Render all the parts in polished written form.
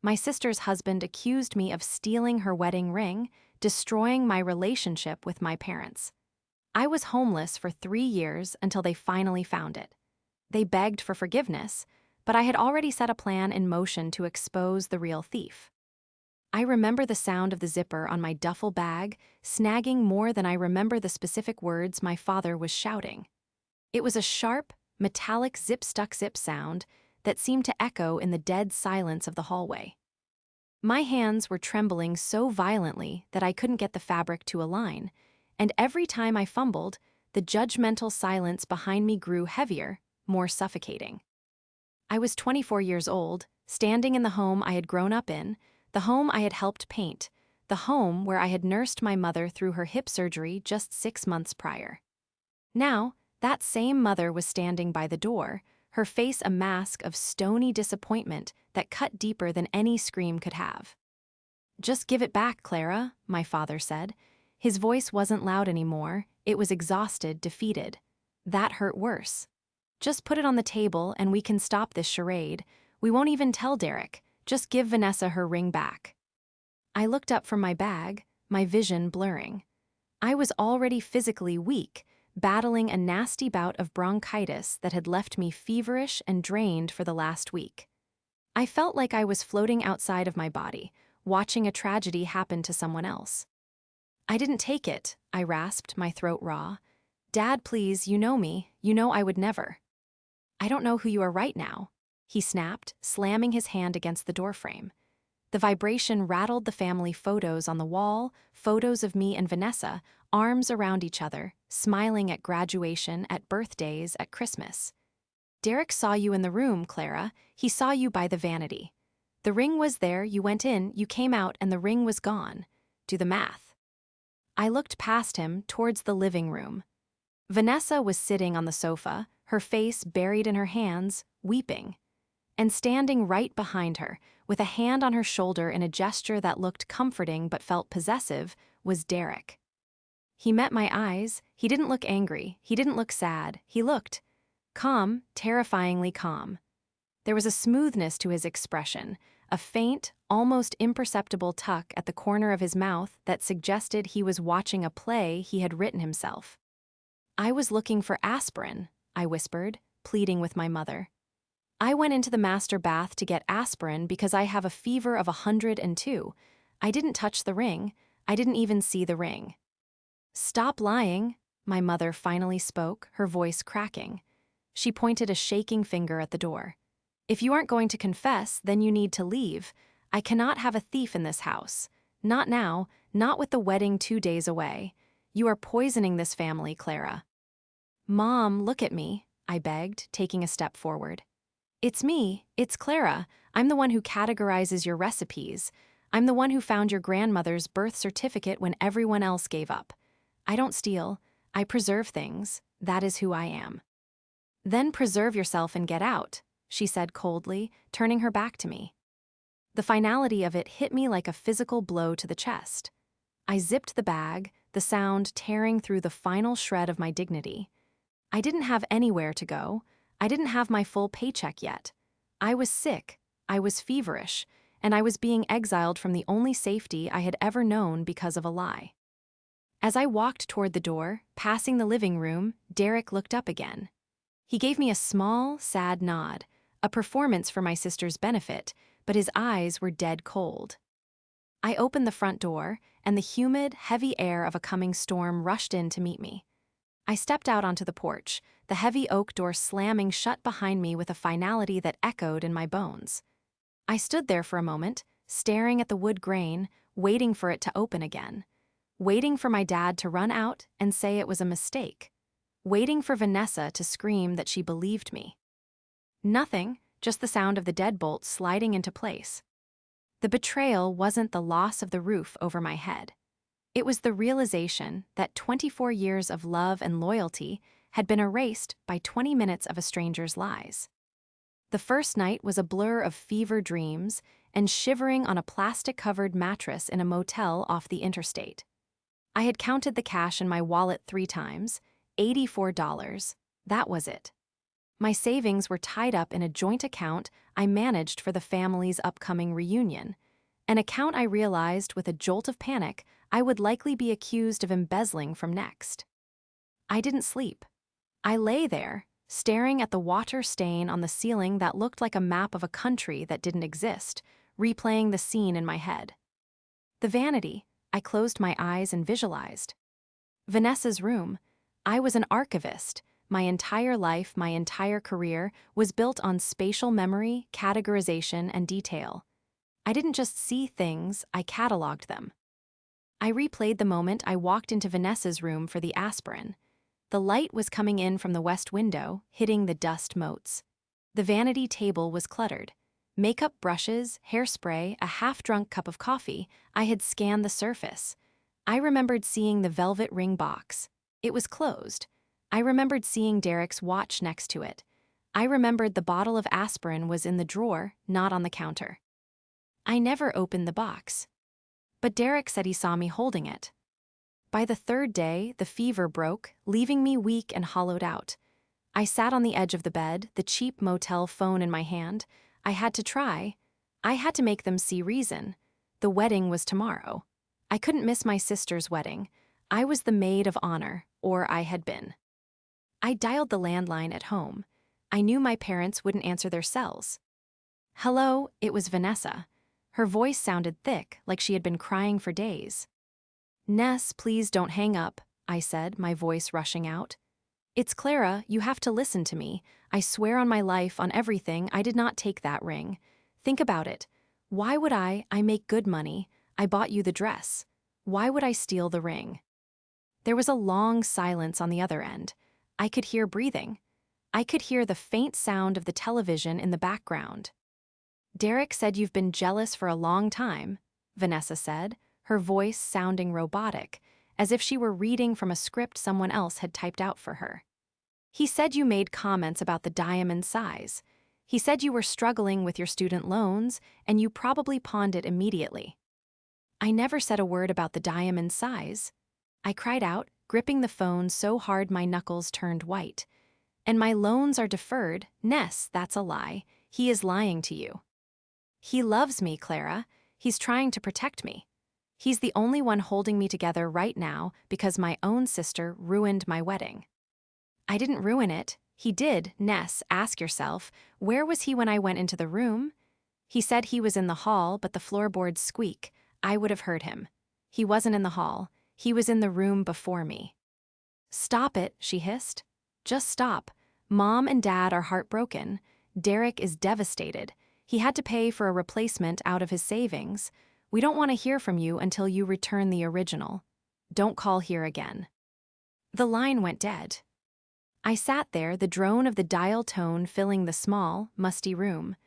My sister's husband accused me of stealing her wedding ring, destroying my relationship with my parents. I was homeless for 3 years until they finally found it. They begged for forgiveness, but I had already set a plan in motion to expose the real thief. I remember the sound of the zipper on my duffel bag snagging more than I remember the specific words my father was shouting. It was a sharp, metallic zip-stuck-zip sound that seemed to echo in the dead silence of the hallway. My hands were trembling so violently that I couldn't get the fabric to align, and every time I fumbled, the judgmental silence behind me grew heavier, more suffocating. I was 24 years old, standing in the home I had grown up in, the home I had helped paint, the home where I had nursed my mother through her hip surgery just 6 months prior. Now, that same mother was standing by the door, her face a mask of stony disappointment that cut deeper than any scream could have. "Just give it back, Clara," my father said. His voice wasn't loud anymore, it was exhausted, defeated. "That hurt worse. Just put it on the table and we can stop this charade. We won't even tell Derek. Just give Vanessa her ring back." I looked up from my bag, my vision blurring. I was already physically weak, battling a nasty bout of bronchitis that had left me feverish and drained for the last week. I felt like I was floating outside of my body, watching a tragedy happen to someone else. "I didn't take it," I rasped, my throat raw. "Dad, please, you know me, you know I would never." "I don't know who you are right now," he snapped, slamming his hand against the doorframe. The vibration rattled the family photos on the wall, photos of me and Vanessa, arms around each other, smiling at graduation, at birthdays, at Christmas. "Derek saw you in the room, Clara. He saw you by the vanity. The ring was there, you went in, you came out, and the ring was gone. Do the math." I looked past him, towards the living room. Vanessa was sitting on the sofa, her face buried in her hands, weeping. And standing right behind her, with a hand on her shoulder in a gesture that looked comforting but felt possessive, was Derek. He met my eyes. He didn't look angry, he didn't look sad, he looked calm, terrifyingly calm. There was a smoothness to his expression, a faint, almost imperceptible tuck at the corner of his mouth that suggested he was watching a play he had written himself. "I was looking for aspirin," I whispered, pleading with my mother. "I went into the master bath to get aspirin because I have a fever of 102. I didn't touch the ring. I didn't even see the ring." "Stop lying," my mother finally spoke, her voice cracking. She pointed a shaking finger at the door. "If you aren't going to confess, then you need to leave. I cannot have a thief in this house. Not now, not with the wedding 2 days away. You are poisoning this family, Clara." "Mom, look at me," I begged, taking a step forward. "It's me, it's Clara. I'm the one who categorizes your recipes. I'm the one who found your grandmother's birth certificate when everyone else gave up. I don't steal, I preserve things. That is who I am." "Then preserve yourself and get out," she said coldly, turning her back to me. The finality of it hit me like a physical blow to the chest. I zipped the bag, the sound tearing through the final shred of my dignity. I didn't have anywhere to go. I didn't have my full paycheck yet. I was sick, I was feverish, and I was being exiled from the only safety I had ever known because of a lie. As I walked toward the door, passing the living room, Derek looked up again. He gave me a small, sad nod, a performance for my sister's benefit, but his eyes were dead cold. I opened the front door, and the humid, heavy air of a coming storm rushed in to meet me. I stepped out onto the porch, the heavy oak door slamming shut behind me with a finality that echoed in my bones. I stood there for a moment, staring at the wood grain, waiting for it to open again. Waiting for my dad to run out and say it was a mistake. Waiting for Vanessa to scream that she believed me. Nothing, just the sound of the deadbolt sliding into place. The betrayal wasn't the loss of the roof over my head. It was the realization that 24 years of love and loyalty had been erased by 20 minutes of a stranger's lies. The first night was a blur of fever dreams and shivering on a plastic-covered mattress in a motel off the interstate. I had counted the cash in my wallet 3 times, $84. That was it. My savings were tied up in a joint account I managed for the family's upcoming reunion, an account I realized with a jolt of panic I would likely be accused of embezzling from next. I didn't sleep. I lay there, staring at the water stain on the ceiling that looked like a map of a country that didn't exist, replaying the scene in my head. The vanity, I closed my eyes and visualized. Vanessa's room. I was an archivist. My entire life, my entire career, was built on spatial memory, categorization, and detail. I didn't just see things, I cataloged them. I replayed the moment I walked into Vanessa's room for the aspirin. The light was coming in from the west window, hitting the dust motes. The vanity table was cluttered. Makeup brushes, hairspray, a half-drunk cup of coffee. I had scanned the surface. I remembered seeing the velvet ring box. It was closed. I remembered seeing Derek's watch next to it. I remembered the bottle of aspirin was in the drawer, not on the counter. I never opened the box. But Derek said he saw me holding it. By the third day, the fever broke, leaving me weak and hollowed out. I sat on the edge of the bed, the cheap motel phone in my hand. I had to try. I had to make them see reason. The wedding was tomorrow. I couldn't miss my sister's wedding. I was the maid of honor, or I had been. I dialed the landline at home. I knew my parents wouldn't answer their cells. Hello, it was Vanessa. Her voice sounded thick, like she had been crying for days. Ness, please don't hang up, I said, my voice rushing out. It's Clara, you have to listen to me. I swear on my life, on everything, I did not take that ring. Think about it. Why would I make good money. I bought you the dress. Why would I steal the ring? There was a long silence on the other end. I could hear breathing. I could hear the faint sound of the television in the background. Derek said you've been jealous for a long time, Vanessa said, her voice sounding robotic, as if she were reading from a script someone else had typed out for her. He said you made comments about the diamond size. He said you were struggling with your student loans, and you probably pawned it immediately. I never said a word about the diamond size. I cried out, gripping the phone so hard my knuckles turned white. And my loans are deferred. Ness, that's a lie. He is lying to you. He loves me, Clara. He's trying to protect me. He's the only one holding me together right now because my own sister ruined my wedding. I didn't ruin it. He did, Ness, ask yourself. Where was he when I went into the room? He said he was in the hall, but the floorboards squeak. I would have heard him. He wasn't in the hall. He was in the room before me. Stop it, she hissed. Just stop. Mom and Dad are heartbroken. Derek is devastated. He had to pay for a replacement out of his savings. We don't want to hear from you until you return the original. Don't call here again. The line went dead. I sat there, the drone of the dial tone filling the small, musty room.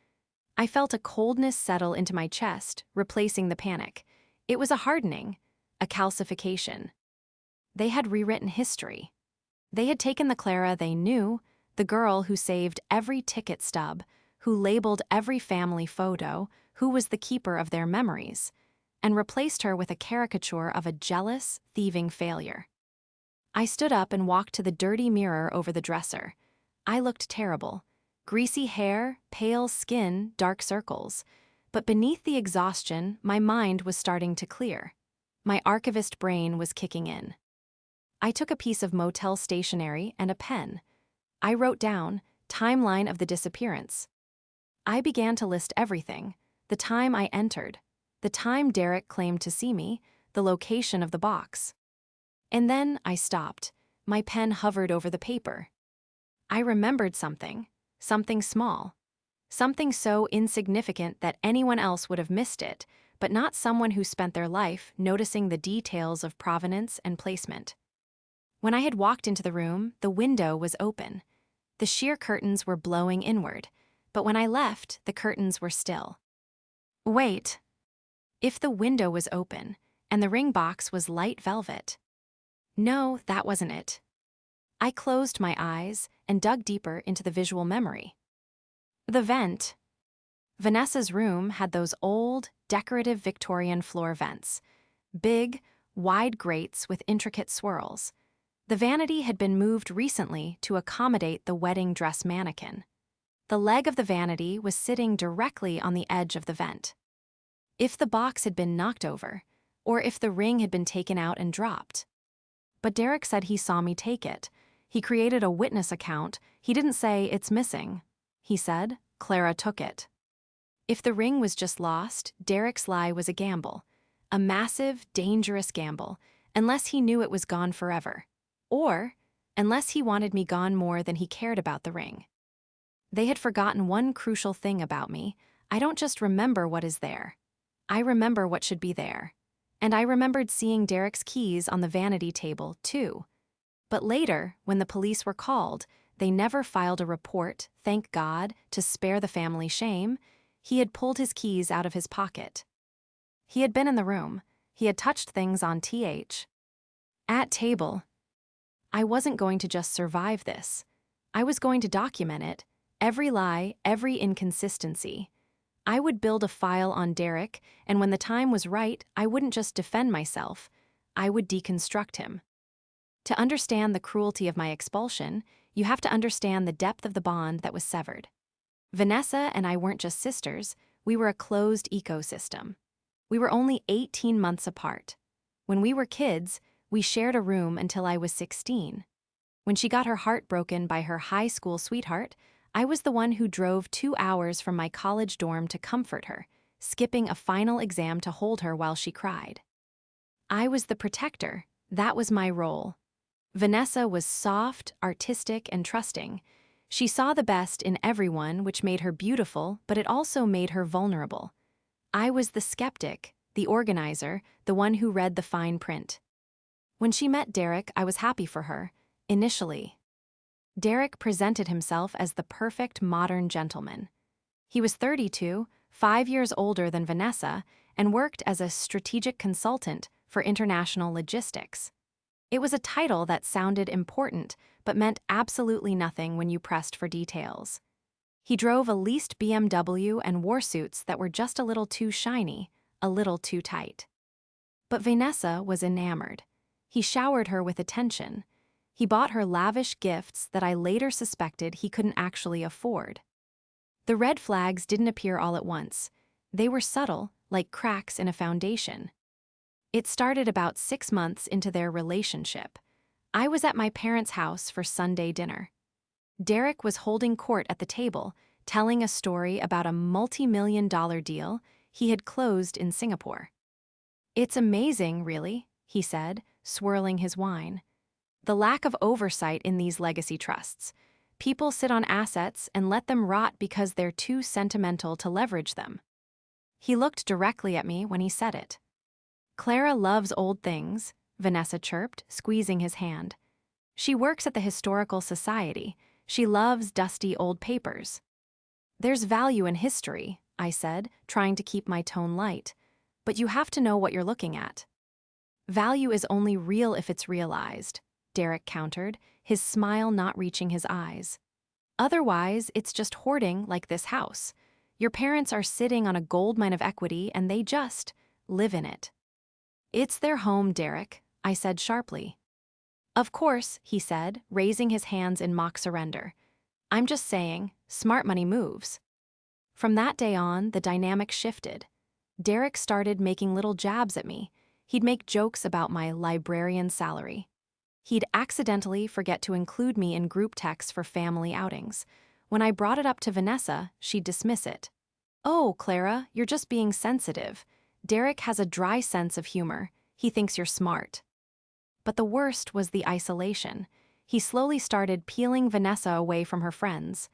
I felt a coldness settle into my chest, replacing the panic. It was a hardening, a calcification. They had rewritten history. They had taken the Clara they knew, the girl who saved every ticket stub, who labeled every family photo, who was the keeper of their memories, and replaced her with a caricature of a jealous, thieving failure. I stood up and walked to the dirty mirror over the dresser. I looked terrible. Greasy hair, pale skin, dark circles. But beneath the exhaustion, my mind was starting to clear. My archivist brain was kicking in. I took a piece of motel stationery and a pen. I wrote down, timeline of the disappearance. I began to list everything. The time I entered, the time Derek claimed to see me, the location of the box. And then I stopped. My pen hovered over the paper. I remembered something small. Something so insignificant that anyone else would have missed it, but not someone who spent their life noticing the details of provenance and placement. When I had walked into the room, the window was open. The sheer curtains were blowing inward, but when I left, the curtains were still. Wait. If the window was open, and the ring box was light velvet. No, that wasn't it. I closed my eyes and dug deeper into the visual memory. The vent. Vanessa's room had those old, decorative Victorian floor vents. Big, wide grates with intricate swirls. The vanity had been moved recently to accommodate the wedding dress mannequin. The leg of the vanity was sitting directly on the edge of the vent. If the box had been knocked over, or if the ring had been taken out and dropped. But Derek said he saw me take it. He created a witness account. He didn't say it's missing. He said, Clara took it. If the ring was just lost, Derek's lie was a gamble. A massive, dangerous gamble, unless he knew it was gone forever. Or, unless he wanted me gone more than he cared about the ring. They had forgotten one crucial thing about me. I don't just remember what is there. I remember what should be there. And I remembered seeing Derek's keys on the vanity table, too. But later, when the police were called, they never filed a report, thank God, to spare the family shame. He had pulled his keys out of his pocket. He had been in the room. He had touched things on TH. At table. I wasn't going to just survive this. I was going to document it, every lie, every inconsistency. I would build a file on Derek, and when the time was right, I wouldn't just defend myself. I would deconstruct him. To understand the cruelty of my expulsion, you have to understand the depth of the bond that was severed. Vanessa and I weren't just sisters, we were a closed ecosystem. We were only 18 months apart. When we were kids, we shared a room until I was 16. When she got her heart broken by her high school sweetheart, I was the one who drove 2 hours from my college dorm to comfort her, skipping a final exam to hold her while she cried. I was the protector. That was my role. Vanessa was soft, artistic, and trusting. She saw the best in everyone, which made her beautiful, but it also made her vulnerable. I was the skeptic, the organizer, the one who read the fine print. When she met Derek, I was happy for her, initially. Derek presented himself as the perfect modern gentleman. He was 32, 5 years older than Vanessa, and worked as a strategic consultant for international logistics. It was a title that sounded important, but meant absolutely nothing when you pressed for details. He drove a leased BMW and wore suits that were just a little too shiny, a little too tight. But Vanessa was enamored. He showered her with attention. He bought her lavish gifts that I later suspected he couldn't actually afford. The red flags didn't appear all at once. They were subtle, like cracks in a foundation. It started about 6 months into their relationship. I was at my parents' house for Sunday dinner. Derek was holding court at the table, telling a story about a multi-million-dollar deal he had closed in Singapore. It's amazing, really, he said, swirling his wine. The lack of oversight in these legacy trusts. People sit on assets and let them rot because they're too sentimental to leverage them. He looked directly at me when he said it. Clara loves old things, Vanessa chirped, squeezing his hand. She works at the Historical Society. She loves dusty old papers. There's value in history, I said, trying to keep my tone light. But you have to know what you're looking at. Value is only real if it's realized, Derek countered, his smile not reaching his eyes. Otherwise, it's just hoarding like this house. Your parents are sitting on a goldmine of equity and they just live in it. It's their home, Derek, I said sharply. Of course, he said, raising his hands in mock surrender. I'm just saying, smart money moves. From that day on, the dynamic shifted. Derek started making little jabs at me. He'd make jokes about my librarian salary. He'd accidentally forget to include me in group texts for family outings. When I brought it up to Vanessa, she'd dismiss it. Oh, Clara, you're just being sensitive. Derek has a dry sense of humor. He thinks you're smart. But the worst was the isolation. He slowly started peeling Vanessa away from her friends.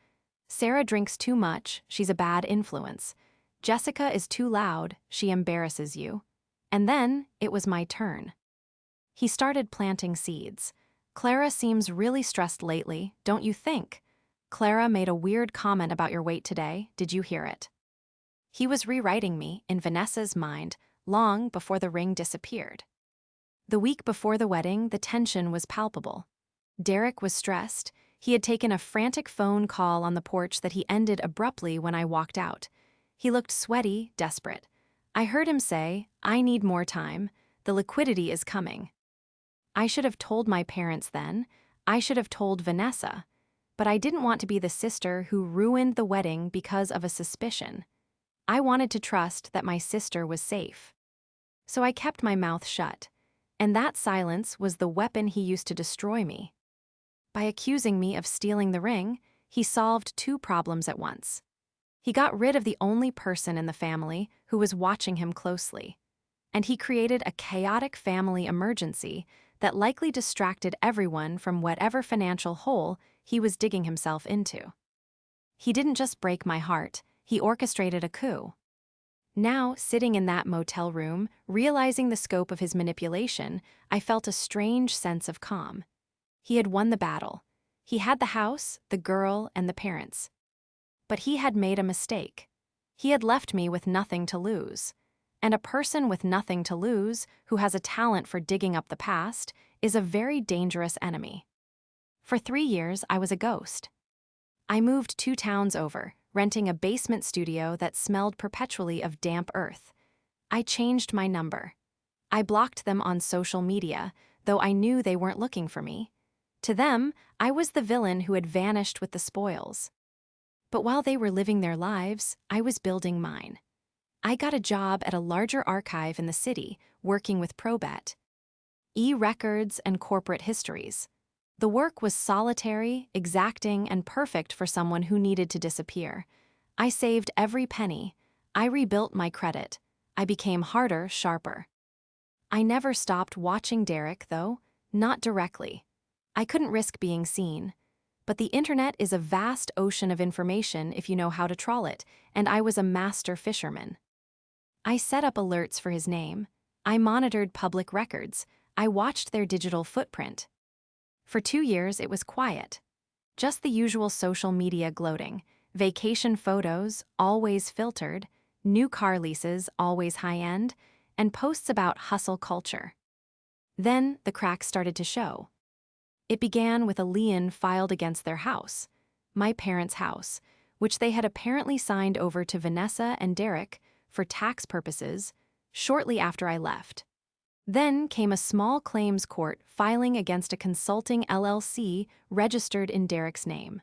Sarah drinks too much, she's a bad influence. Jessica is too loud, she embarrasses you. And then, it was my turn. He started planting seeds. Clara seems really stressed lately, don't you think? Clara made a weird comment about your weight today, did you hear it? He was rewriting me, in Vanessa's mind, long before the ring disappeared. The week before the wedding, the tension was palpable. Derek was stressed. He had taken a frantic phone call on the porch that he ended abruptly when I walked out. He looked sweaty, desperate. I heard him say, I need more time. The liquidity is coming. I should have told my parents then. I should have told Vanessa. But I didn't want to be the sister who ruined the wedding because of a suspicion. I wanted to trust that my sister was safe. So I kept my mouth shut, and that silence was the weapon he used to destroy me. By accusing me of stealing the ring, he solved two problems at once. He got rid of the only person in the family who was watching him closely, and he created a chaotic family emergency that likely distracted everyone from whatever financial hole he was digging himself into. He didn't just break my heart, he orchestrated a coup. Now, sitting in that motel room, realizing the scope of his manipulation, I felt a strange sense of calm. He had won the battle. He had the house, the girl, and the parents. But he had made a mistake. He had left me with nothing to lose. And a person with nothing to lose, who has a talent for digging up the past, is a very dangerous enemy. For 3 years, I was a ghost. I moved 2 towns over, renting a basement studio that smelled perpetually of damp earth. I changed my number. I blocked them on social media, though I knew they weren't looking for me. To them, I was the villain who had vanished with the spoils. But while they were living their lives, I was building mine. I got a job at a larger archive in the city, working with probate, e-records, and corporate histories. The work was solitary, exacting, and perfect for someone who needed to disappear. I saved every penny. I rebuilt my credit. I became harder, sharper. I never stopped watching Derek, though, not directly. I couldn't risk being seen. But the internet is a vast ocean of information if you know how to trawl it, and I was a master fisherman. I set up alerts for his name. I monitored public records. I watched their digital footprint. For 2 years, it was quiet. Just the usual social media gloating, vacation photos, always filtered, new car leases, always high-end, and posts about hustle culture. Then the cracks started to show. It began with a lien filed against their house, my parents' house, which they had apparently signed over to Vanessa and Derek for tax purposes shortly after I left. Then came a small claims court filing against a consulting LLC registered in Derek's name.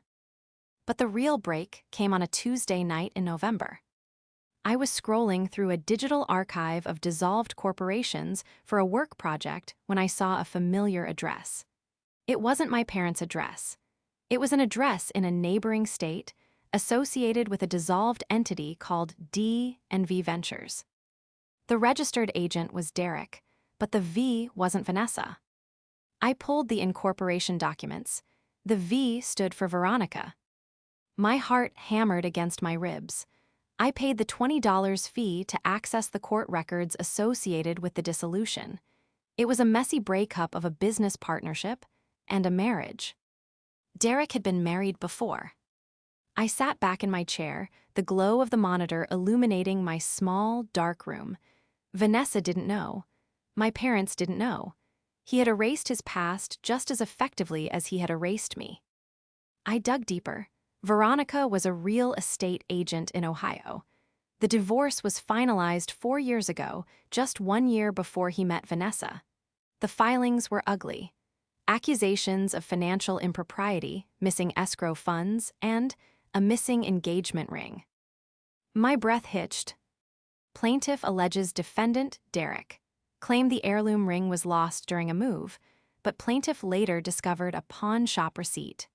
But the real break came on a Tuesday night in November. I was scrolling through a digital archive of dissolved corporations for a work project when I saw a familiar address. It wasn't my parents' address. It was an address in a neighboring state associated with a dissolved entity called D&V Ventures. The registered agent was Derek, but the V wasn't Vanessa. I pulled the incorporation documents. The V stood for Veronica. My heart hammered against my ribs. I paid the $20 fee to access the court records associated with the dissolution. It was a messy breakup of a business partnership and a marriage. Derek had been married before. I sat back in my chair, the glow of the monitor illuminating my small, dark room. Vanessa didn't know. My parents didn't know. He had erased his past just as effectively as he had erased me. I dug deeper. Veronica was a real estate agent in Ohio. The divorce was finalized 4 years ago, just 1 year before he met Vanessa. The filings were ugly. Accusations of financial impropriety, missing escrow funds, and a missing engagement ring. My breath hitched. Plaintiff alleges defendant, Derek, claimed the heirloom ring was lost during a move, but plaintiff later discovered a pawn shop receipt.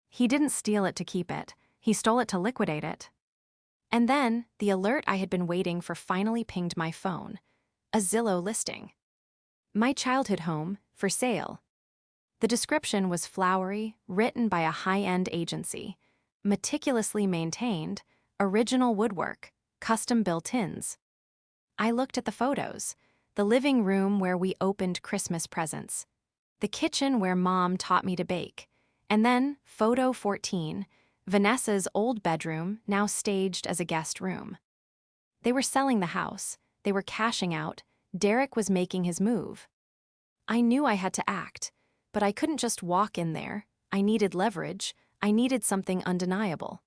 He didn't steal it to keep it, he stole it to liquidate it. And then, the alert I had been waiting for finally pinged my phone. A Zillow listing. My childhood home, for sale. The description was flowery, written by a high-end agency, meticulously maintained, original woodwork, custom built-ins. I looked at the photos, the living room where we opened Christmas presents, the kitchen where Mom taught me to bake, and then, photo 14, Vanessa's old bedroom, now staged as a guest room. They were selling the house, they were cashing out, Derek was making his move. I knew I had to act, but I couldn't just walk in there. I needed leverage, I needed something undeniable.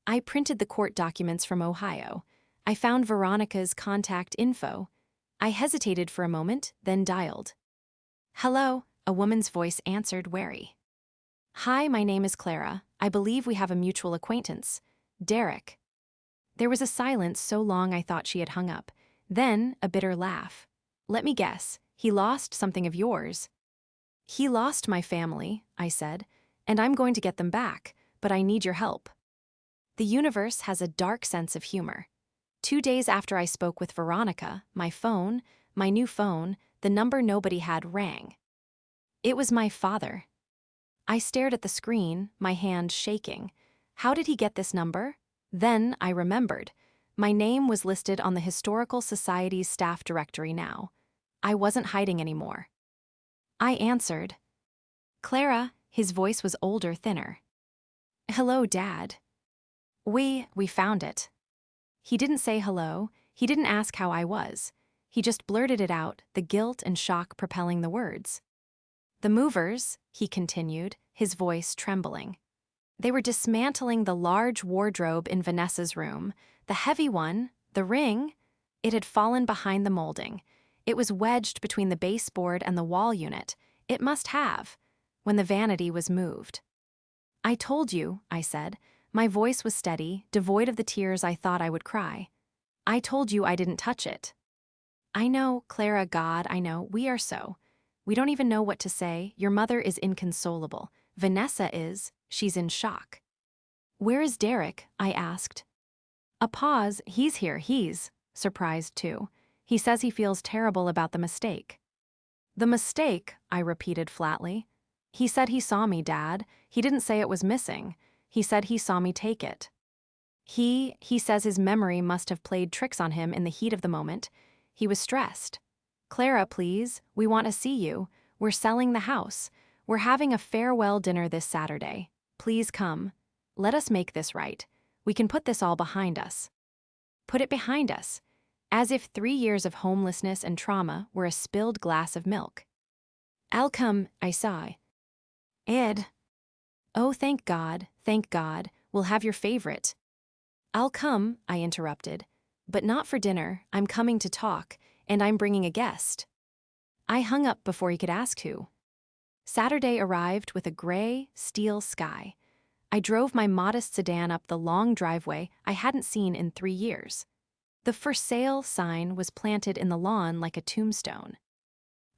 I printed the court documents from Ohio. I found Veronica's contact info. I hesitated for a moment, then dialed. Hello, a woman's voice answered, wary. Hi, my name is Clara. I believe we have a mutual acquaintance. Derek. There was a silence so long I thought she had hung up. Then, a bitter laugh. Let me guess, he lost something of yours. He lost my family, I said, and I'm going to get them back, but I need your help. The universe has a dark sense of humor. 2 days after I spoke with Veronica, my new phone, the number nobody had rang. It was my father. I stared at the screen, my hand shaking. How did he get this number? Then I remembered. My name was listed on the Historical Society's staff directory now. I wasn't hiding anymore. I answered. Clara, his voice was older, thinner. Hello, Dad. We found it. He didn't say hello, he didn't ask how I was. He just blurted it out, the guilt and shock propelling the words. The movers, he continued, his voice trembling. They were dismantling the large wardrobe in Vanessa's room, the heavy one, the ring. It had fallen behind the molding. It was wedged between the baseboard and the wall unit. It must have, when the vanity was moved. I told you, I said. My voice was steady, devoid of the tears I thought I would cry. I told you I didn't touch it. I know, Clara, God, I know, we are so. We don't even know what to say. Your mother is inconsolable. Vanessa is, she's in shock. Where is Derek? I asked. A pause. He's here, he's surprised too. He says he feels terrible about the mistake. The mistake, I repeated flatly. He said he saw me, Dad. He didn't say it was missing. He said he saw me take it. He says his memory must have played tricks on him in the heat of the moment. He was stressed. Clara, please, we want to see you. We're selling the house. We're having a farewell dinner this Saturday. Please come. Let us make this right. We can put this all behind us. Put it behind us. As if 3 years of homelessness and trauma were a spilled glass of milk. I'll come, I sigh. Ed. Oh, thank God, we'll have your favorite. I'll come, I interrupted. But not for dinner, I'm coming to talk, and I'm bringing a guest. I hung up before he could ask who. Saturday arrived with a gray, steel sky. I drove my modest sedan up the long driveway I hadn't seen in 3 years. The for sale sign was planted in the lawn like a tombstone.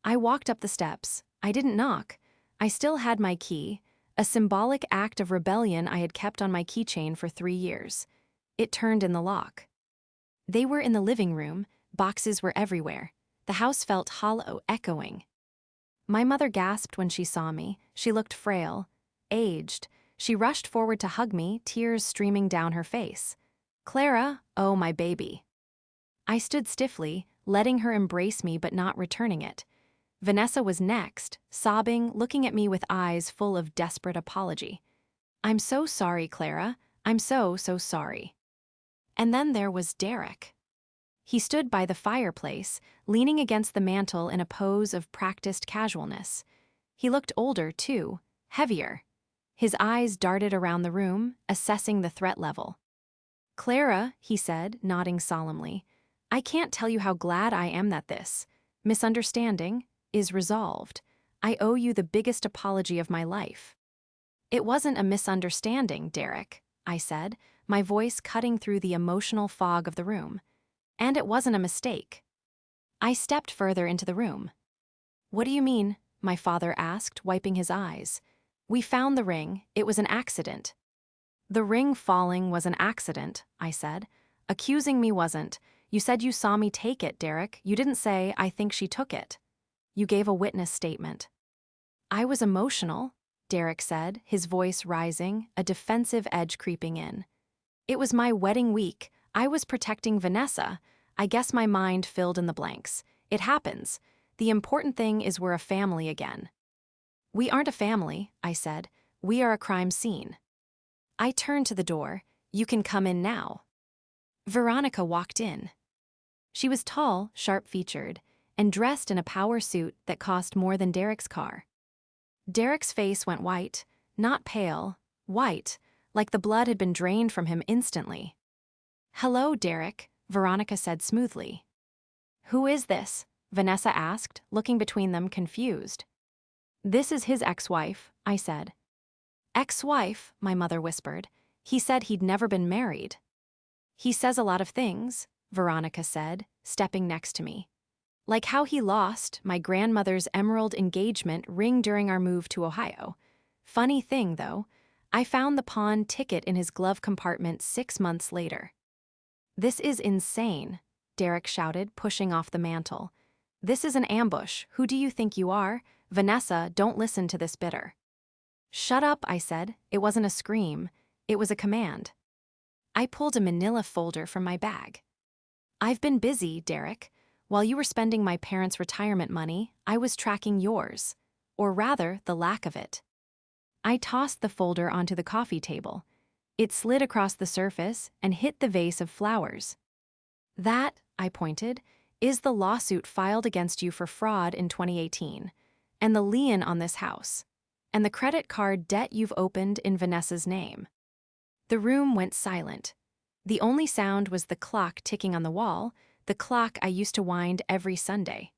I walked up the steps. I didn't knock. I still had my key, a symbolic act of rebellion I had kept on my keychain for 3 years. It turned in the lock. They were in the living room. Boxes were everywhere. The house felt hollow, echoing. My mother gasped when she saw me. She looked frail, aged. She rushed forward to hug me, tears streaming down her face. Clara, oh, my baby. I stood stiffly, letting her embrace me but not returning it. Vanessa was next, sobbing, looking at me with eyes full of desperate apology. I'm so sorry, Clara. I'm so sorry. And then there was Derek. He stood by the fireplace, leaning against the mantel in a pose of practiced casualness. He looked older, too, heavier. His eyes darted around the room, assessing the threat level. Clara, he said, nodding solemnly, I can't tell you how glad I am that this misunderstanding is resolved. I owe you the biggest apology of my life. It wasn't a misunderstanding, Derek, I said, my voice cutting through the emotional fog of the room. And it wasn't a mistake. I stepped further into the room. What do you mean? My father asked, wiping his eyes. We found the ring. It was an accident. The ring falling was an accident, I said. Accusing me wasn't. You said you saw me take it, Derek. You didn't say, I think she took it. You gave a witness statement. I was emotional, Derek said, his voice rising, a defensive edge creeping in. It was my wedding week. I was protecting Vanessa. I guess my mind filled in the blanks. It happens. The important thing is we're a family again. We aren't a family, I said. We are a crime scene. I turned to the door. You can come in now. Veronica walked in. She was tall, sharp-featured, and dressed in a power suit that cost more than Derek's car. Derek's face went white, not pale, white, like the blood had been drained from him instantly. Hello, Derek, Veronica said smoothly. Who is this? Vanessa asked, looking between them confused. This is his ex-wife, I said. Ex-wife, my mother whispered. He said he'd never been married. He says a lot of things, Veronica said, stepping next to me. Like how he lost my grandmother's emerald engagement ring during our move to Ohio. Funny thing, though, I found the pawn ticket in his glove compartment 6 months later. This is insane, Derek shouted, pushing off the mantle. This is an ambush. Who do you think you are? Vanessa, don't listen to this bitter. Shut up, I said. It wasn't a scream. It was a command. I pulled a manila folder from my bag. I've been busy, Derek. While you were spending my parents' retirement money, I was tracking yours. Or rather, the lack of it. I tossed the folder onto the coffee table. It slid across the surface and hit the vase of flowers. That, I pointed, is the lawsuit filed against you for fraud in 2018, and the lien on this house, and the credit card debt you've opened in Vanessa's name. The room went silent. The only sound was the clock ticking on the wall, the clock I used to wind every Sunday.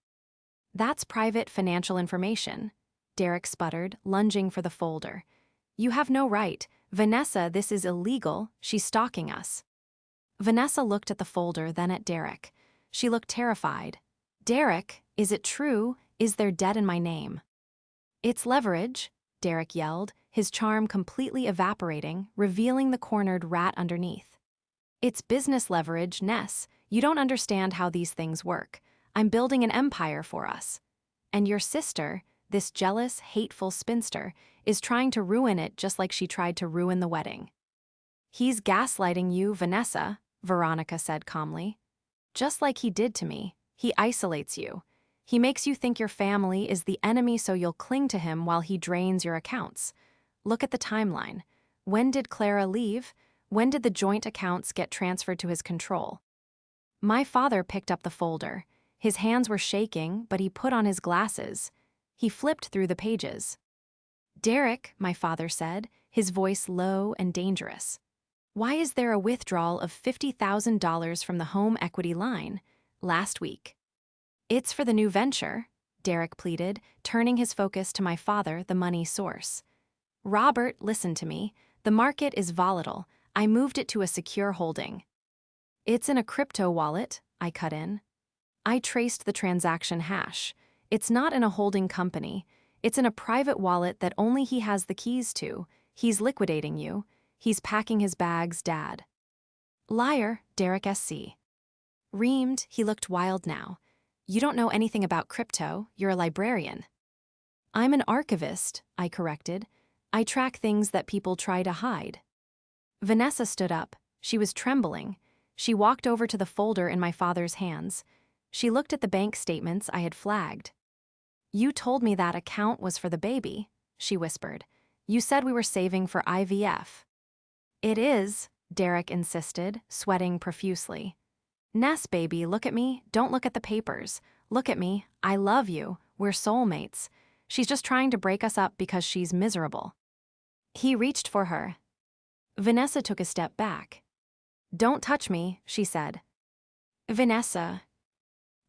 That's private financial information, Derek sputtered, lunging for the folder. You have no right. Vanessa, this is illegal. She's stalking us. Vanessa looked at the folder, then at Derek. She looked terrified. Derek, is it true? Is there debt in my name? It's leverage, Derek yelled, his charm completely evaporating, revealing the cornered rat underneath. It's business leverage, Ness. You don't understand how these things work. I'm building an empire for us. And your sister, this jealous, hateful spinster, is trying to ruin it just like she tried to ruin the wedding. He's gaslighting you, Vanessa, Veronica said calmly. Just like he did to me, he isolates you. He makes you think your family is the enemy so you'll cling to him while he drains your accounts. Look at the timeline. When did Clara leave? When did the joint accounts get transferred to his control? My father picked up the folder. His hands were shaking, but he put on his glasses. He flipped through the pages. Derek, my father said, his voice low and dangerous. Why is there a withdrawal of $50,000 from the home equity line last week? It's for the new venture, Derek pleaded, turning his focus to my father, the money source. Robert, listen to me. The market is volatile. I moved it to a secure holding. It's in a crypto wallet, I cut in. I traced the transaction hash. It's not in a holding company. It's in a private wallet that only he has the keys to. He's liquidating you. He's packing his bags, Dad. Liar, Derek SC. Reamed, he looked wild now. You don't know anything about crypto. You're a librarian. I'm an archivist, I corrected. I track things that people try to hide. Vanessa stood up. She was trembling. She walked over to the folder in my father's hands. She looked at the bank statements I had flagged. You told me that account was for the baby, she whispered. You said we were saving for IVF. It is, Derek insisted, sweating profusely. Ness, baby, look at me. Don't look at the papers. Look at me. I love you. We're soulmates. She's just trying to break us up because she's miserable. He reached for her. Vanessa took a step back. Don't touch me, she said. Vanessa.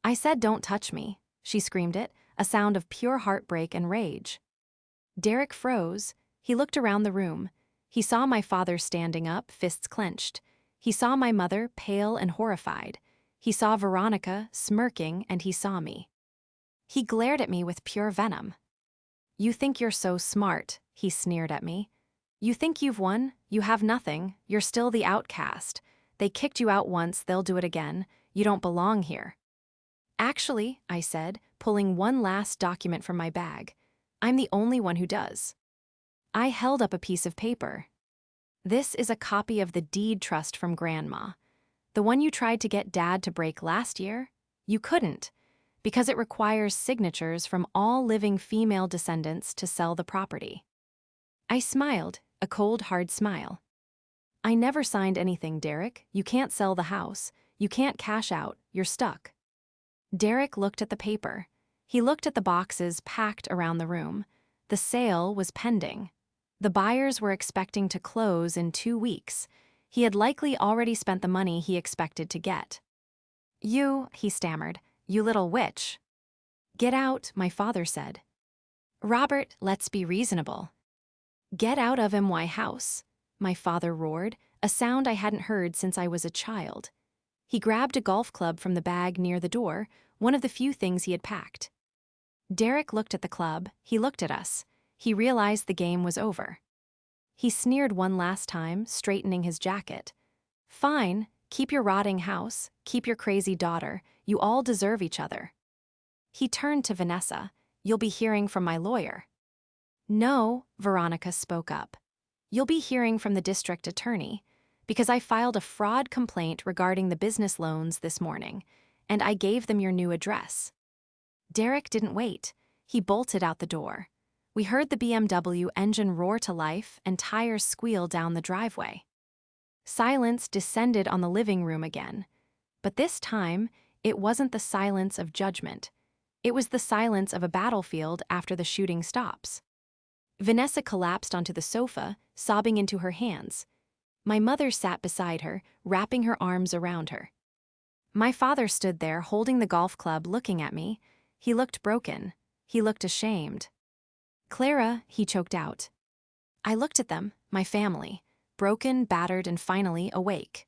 I said don't touch me, she screamed it, a sound of pure heartbreak and rage. Derek froze. He looked around the room. He saw my father standing up, fists clenched. He saw my mother, pale and horrified. He saw Veronica, smirking, and he saw me. He glared at me with pure venom. You think you're so smart, he sneered at me. You think you've won? You have nothing. You're still the outcast. They kicked you out once, they'll do it again. You don't belong here. Actually, I said, pulling one last document from my bag, I'm the only one who does. I held up a piece of paper. This is a copy of the deed trust from Grandma. The one you tried to get Dad to break last year? You couldn't, because it requires signatures from all living female descendants to sell the property. I smiled, a cold, hard smile. I never signed anything, Derek. You can't sell the house. You can't cash out. You're stuck. Derek looked at the paper. He looked at the boxes packed around the room. The sale was pending. The buyers were expecting to close in 2 weeks. He had likely already spent the money he expected to get. You, he stammered, you little witch. Get out, my father said. Robert, let's be reasonable. Get out of my house, my father roared, a sound I hadn't heard since I was a child. He grabbed a golf club from the bag near the door, one of the few things he had packed. Derek looked at the club, he looked at us. He realized the game was over. He sneered one last time, straightening his jacket. Fine, keep your rotting house, keep your crazy daughter, you all deserve each other. He turned to Vanessa. You'll be hearing from my lawyer. No, Veronica spoke up. You'll be hearing from the district attorney, because I filed a fraud complaint regarding the business loans this morning, and I gave them your new address. Derek didn't wait. He bolted out the door. We heard the BMW engine roar to life and tires squeal down the driveway. Silence descended on the living room again. But this time, it wasn't the silence of judgment. It was the silence of a battlefield after the shooting stops. Vanessa collapsed onto the sofa, sobbing into her hands. My mother sat beside her, wrapping her arms around her. My father stood there holding the golf club, looking at me. He looked broken. He looked ashamed. Clara, he choked out. I looked at them, my family, broken, battered, and finally awake.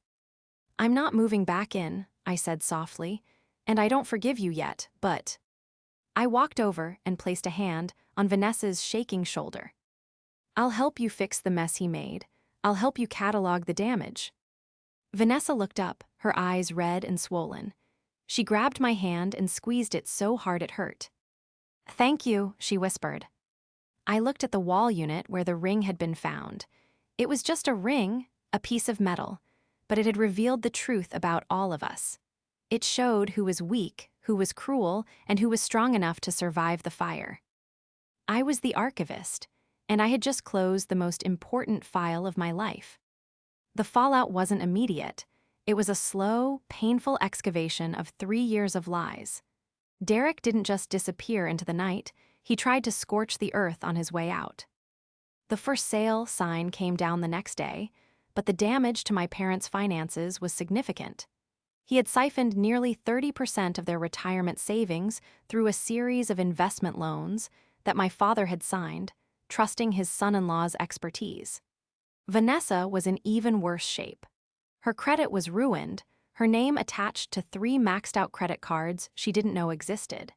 I'm not moving back in, I said softly, and I don't forgive you yet, but... I walked over and placed a hand on Vanessa's shaking shoulder. I'll help you fix the mess he made. I'll help you catalog the damage. Vanessa looked up, her eyes red and swollen. She grabbed my hand and squeezed it so hard it hurt. Thank you, she whispered. I looked at the wall unit where the ring had been found. It was just a ring, a piece of metal, but it had revealed the truth about all of us. It showed who was weak, who was cruel, and who was strong enough to survive the fire. I was the archivist, and I had just closed the most important file of my life. The fallout wasn't immediate. It was a slow, painful excavation of 3 years of lies. Derek didn't just disappear into the night, he tried to scorch the earth on his way out. The for sale sign came down the next day, but the damage to my parents' finances was significant. He had siphoned nearly 30% of their retirement savings through a series of investment loans that my father had signed, trusting his son-in-law's expertise. Vanessa was in even worse shape. Her credit was ruined, her name attached to 3 maxed-out credit cards she didn't know existed.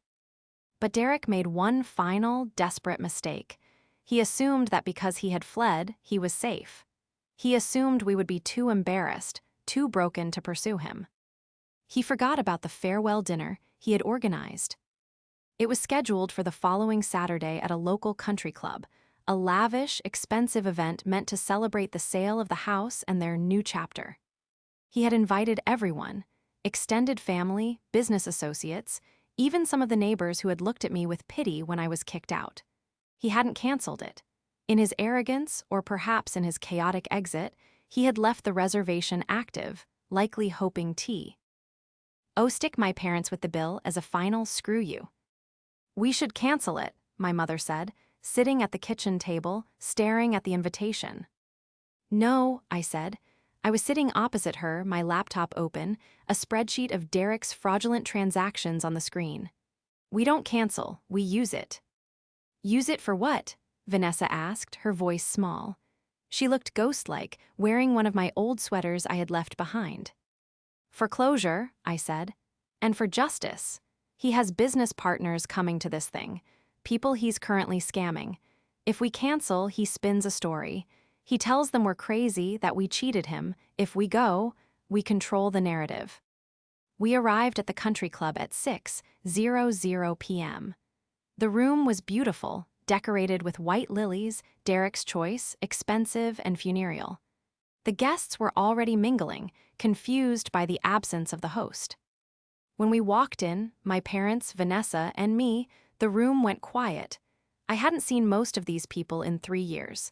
But Derek made one final, desperate mistake. He assumed that because he had fled, he was safe. He assumed we would be too embarrassed, too broken to pursue him. He forgot about the farewell dinner he had organized. It was scheduled for the following Saturday at a local country club, a lavish, expensive event meant to celebrate the sale of the house and their new chapter. He had invited everyone, extended family, business associates, even some of the neighbors who had looked at me with pity when I was kicked out. He hadn't canceled it. In his arrogance, or perhaps in his chaotic exit, he had left the reservation active, likely hoping tea. Oh, stick my parents with the bill as a final screw you. We should cancel it, my mother said, sitting at the kitchen table, staring at the invitation. No, I said. I was sitting opposite her, my laptop open, a spreadsheet of Derek's fraudulent transactions on the screen. We don't cancel, we use it. Use it for what? Vanessa asked, her voice small. She looked ghost-like, wearing one of my old sweaters I had left behind. For closure, I said, and for justice. He has business partners coming to this thing, people he's currently scamming. If we cancel, he spins a story. He tells them we're crazy, that we cheated him. If we go, we control the narrative. We arrived at the country club at 6:00 p.m. The room was beautiful, decorated with white lilies, Derek's choice, expensive and funereal. The guests were already mingling, confused by the absence of the host. When we walked in, my parents, Vanessa, and me, the room went quiet. I hadn't seen most of these people in 3 years.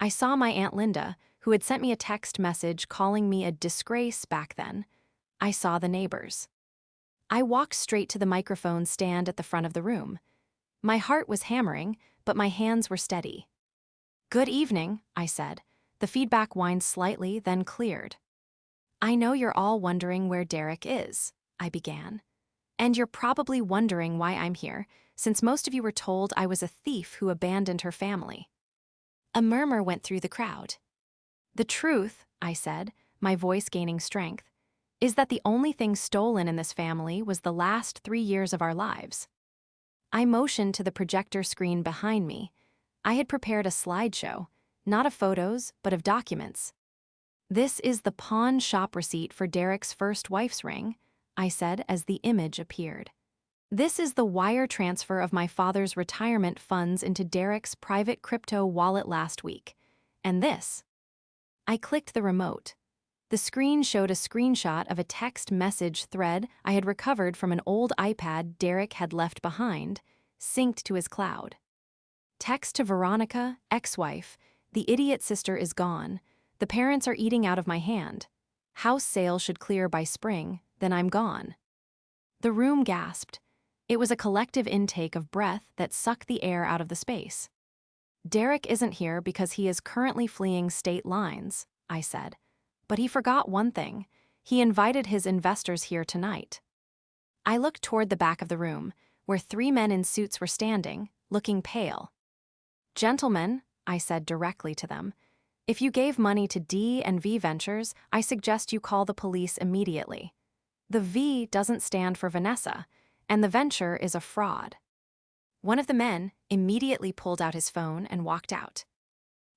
I saw my Aunt Linda, who had sent me a text message calling me a disgrace back then. I saw the neighbors. I walked straight to the microphone stand at the front of the room. My heart was hammering, but my hands were steady. Good evening, I said. The feedback whined slightly, then cleared. I know you're all wondering where Derek is, I began. And you're probably wondering why I'm here, since most of you were told I was a thief who abandoned her family. A murmur went through the crowd. The truth, I said, my voice gaining strength, is that the only thing stolen in this family was the last 3 years of our lives. I motioned to the projector screen behind me. I had prepared a slideshow, not of photos, but of documents. This is the pawn shop receipt for Derek's first wife's ring, I said as the image appeared. This is the wire transfer of my father's retirement funds into Derek's private crypto wallet last week. And this. I clicked the remote. The screen showed a screenshot of a text message thread I had recovered from an old iPad Derek had left behind, synced to his cloud. Text to Veronica, ex-wife, the idiot sister is gone. The parents are eating out of my hand. House sale should clear by spring, then I'm gone. The room gasped. It was a collective intake of breath that sucked the air out of the space. Derek isn't here because he is currently fleeing state lines, I said. But he forgot one thing. He invited his investors here tonight. I looked toward the back of the room, where 3 men in suits were standing, looking pale. Gentlemen, I said directly to them, if you gave money to D&V Ventures, I suggest you call the police immediately. The V doesn't stand for Vanessa, and the venture is a fraud. One of the men immediately pulled out his phone and walked out.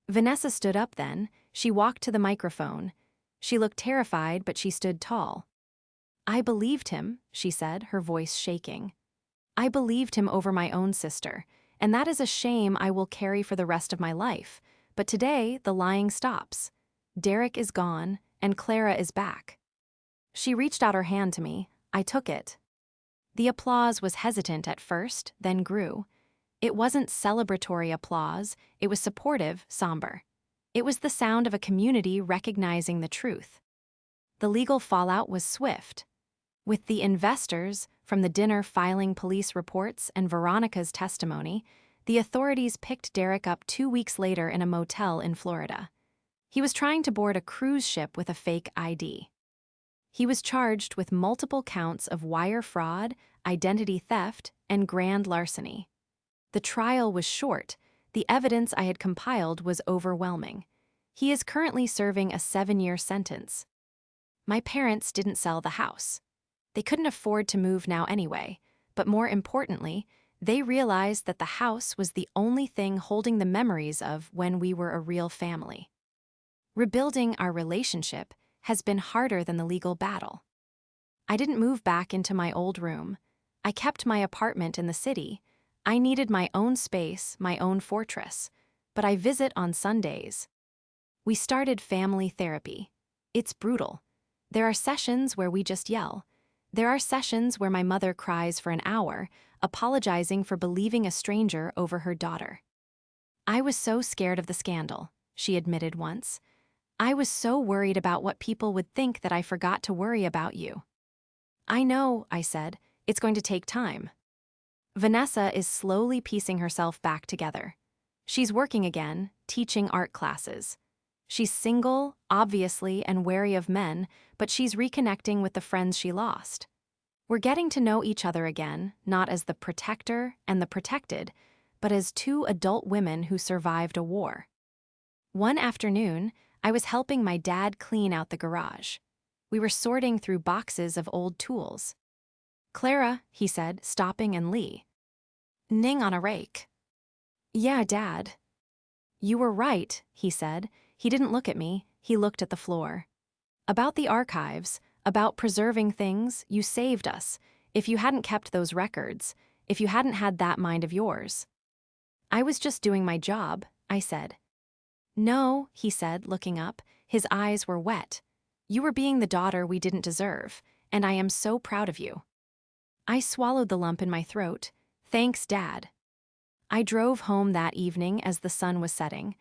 Vanessa stood up then. She walked to the microphone. She looked terrified, but she stood tall. I believed him, she said, her voice shaking. I believed him over my own sister, and that is a shame I will carry for the rest of my life. But today, the lying stops. Derek is gone, and Clara is back. She reached out her hand to me. I took it. The applause was hesitant at first, then grew. It wasn't celebratory applause, it was supportive, somber. It was the sound of a community recognizing the truth. The legal fallout was swift. With the investors from the dinner filing police reports and Veronica's testimony, the authorities picked Derek up 2 weeks later in a motel in Florida. He was trying to board a cruise ship with a fake ID. He was charged with multiple counts of wire fraud, identity theft, and grand larceny. The trial was short. The evidence I had compiled was overwhelming. He is currently serving a 7-year sentence. My parents didn't sell the house. They couldn't afford to move now anyway, but more importantly, they realized that the house was the only thing holding the memories of when we were a real family. Rebuilding our relationship has been harder than the legal battle. I didn't move back into my old room. I kept my apartment in the city. I needed my own space, my own fortress, but I visit on Sundays. We started family therapy. It's brutal. There are sessions where we just yell. There are sessions where my mother cries for an hour, apologizing for believing a stranger over her daughter. I was so scared of the scandal, she admitted once. I was so worried about what people would think that I forgot to worry about you. I know, I said, it's going to take time. Vanessa is slowly piecing herself back together. She's working again, teaching art classes. She's single, obviously, and wary of men, but she's reconnecting with the friends she lost. We're getting to know each other again, not as the protector and the protected, but as 2 adult women who survived a war. One afternoon, I was helping my dad clean out the garage. We were sorting through boxes of old tools. Clara, he said, stopping and Lee. Ning on a rake. Yeah, Dad. You were right, he said. He didn't look at me, he looked at the floor. About the archives, about preserving things, you saved us. If you hadn't kept those records, if you hadn't had that mind of yours. I was just doing my job, I said. No, he said, looking up. His eyes were wet. You were being the daughter we didn't deserve, and I am so proud of you. I swallowed the lump in my throat. Thanks, Dad. I drove home that evening as the sun was setting.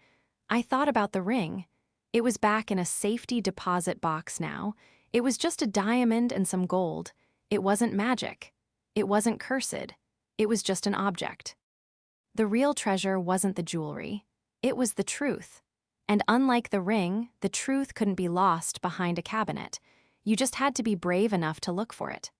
I thought about the ring. It was back in a safety deposit box now. It was just a diamond and some gold. It wasn't magic. It wasn't cursed. It was just an object. The real treasure wasn't the jewelry. It was the truth. And unlike the ring, the truth couldn't be lost behind a cabinet. You just had to be brave enough to look for it.